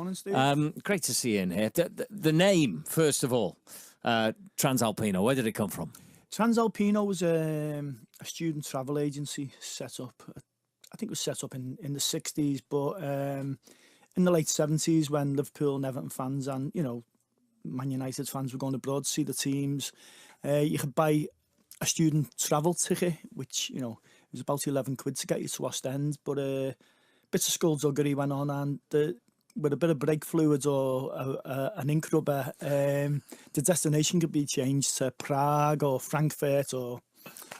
Morning, Steve. Great to see you in here. The name, first of all, Transalpino, where did it come from? Transalpino was a student travel agency set up, I think it was set up in the 60s, but in the late 70s when Liverpool and Everton fans and, you know, Man United fans were going abroad to see the teams, you could buy a student travel ticket, which, you know, it was about 11 quid to get you to Ostend, but bits of skullduggery went on, and with a bit of brake fluid or an ink rubber, the destination could be changed to Prague or Frankfurt or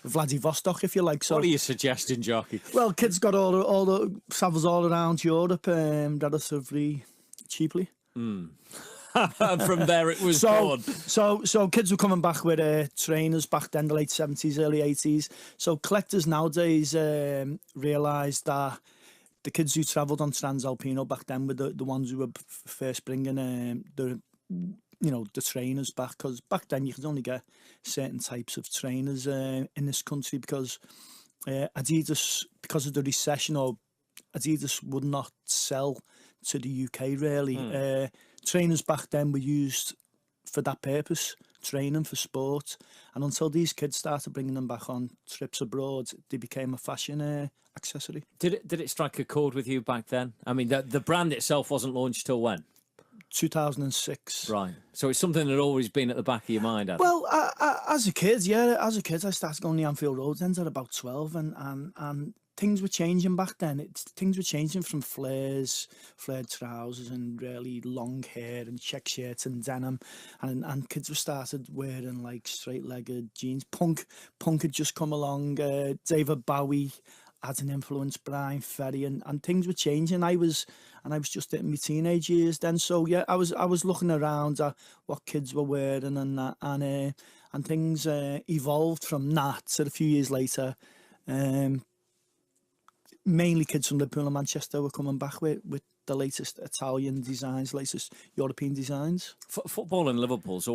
Vladivostok, if you like. So, what are you suggesting, Jockey? Well, kids got all the travels all around Europe relatively cheaply. And from there it was gone. So kids were coming back with trainers back then, the late 70s, early 80s. So collectors nowadays realised that the kids who travelled on Transalpino back then were the ones who were first bringing the trainers back, because back then you could only get certain types of trainers in this country because Adidas, because of the recession, or Adidas would not sell to the UK really. Trainers back then were used for that purpose, training for sport, and until these kids started bringing them back on trips abroad, they became a fashion accessory. Did it strike a chord with you back then? I mean, the brand itself wasn't launched till when? 2006. Right. So it's something that had always been at the back of your mind, had it? Well, as a kid, I started going the Anfield Road ends at about 12, and things were changing back then. Things were changing from flared trousers and really long hair and check shirts and denim, and kids were started wearing like straight-legged jeans. Punk had just come along. David Bowie had an influence, Brian Ferry, and things were changing. I was just in my teenage years then, so yeah, I was looking around at what kids were wearing and that, and things evolved from that. So a few years later, mainly kids from Liverpool and Manchester were coming back with the latest Italian designs, latest European designs. Football in Liverpool's always